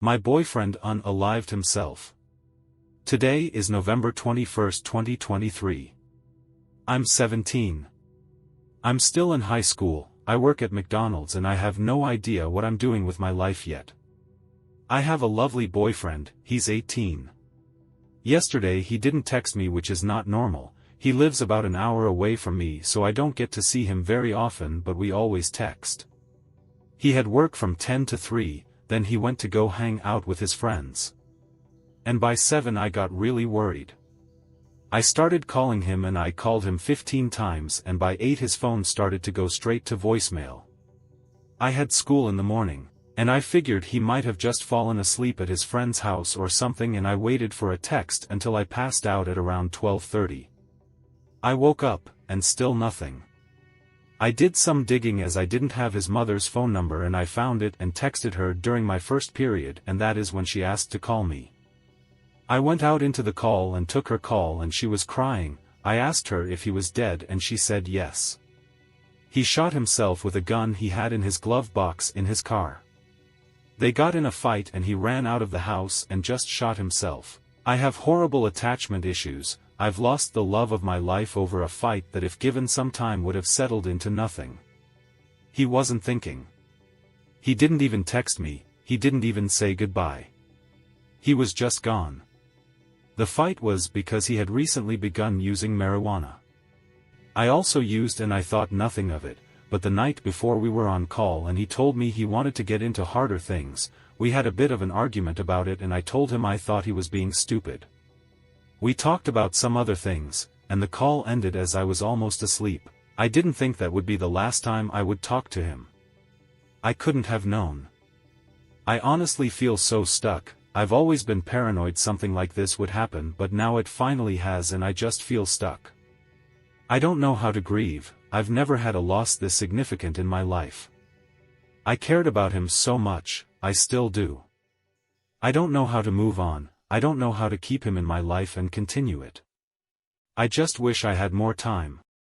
My boyfriend unalived himself. Today is November 21st, 2023. I'm 17. I'm still in high school, I work at McDonald's and I have no idea what I'm doing with my life yet. I have a lovely boyfriend, he's 18. Yesterday he didn't text me, which is not normal. He lives about an hour away from me, so I don't get to see him very often, but we always text. He had work from 10 to 3, then he went to go hang out with his friends. And by 7 I got really worried. I started calling him and I called him 15 times, and by 8 his phone started to go straight to voicemail. I had school in the morning, and I figured he might have just fallen asleep at his friend's house or something, and I waited for a text until I passed out at around 12:30. I woke up, and still nothing. I did some digging as I didn't have his mother's phone number, and I found it and texted her during my first period, and that is when she asked to call me. I went out into the call and took her call, and she was crying. I asked her if he was dead and she said yes. He shot himself with a gun he had in his glove box in his car. They got in a fight and he ran out of the house and just shot himself. I have horrible attachment issues. I've lost the love of my life over a fight that if given some time would have settled into nothing. He wasn't thinking. He didn't even text me, he didn't even say goodbye. He was just gone. The fight was because he had recently begun using marijuana. I also used and I thought nothing of it, but the night before we were on call and he told me he wanted to get into harder things. We had a bit of an argument about it and I told him I thought he was being stupid. We talked about some other things, and the call ended as I was almost asleep. I didn't think that would be the last time I would talk to him. I couldn't have known. I honestly feel so stuck. I've always been paranoid something like this would happen, but now it finally has and I just feel stuck. I don't know how to grieve. I've never had a loss this significant in my life. I cared about him so much, I still do. I don't know how to move on. I don't know how to keep him in my life and continue it. I just wish I had more time.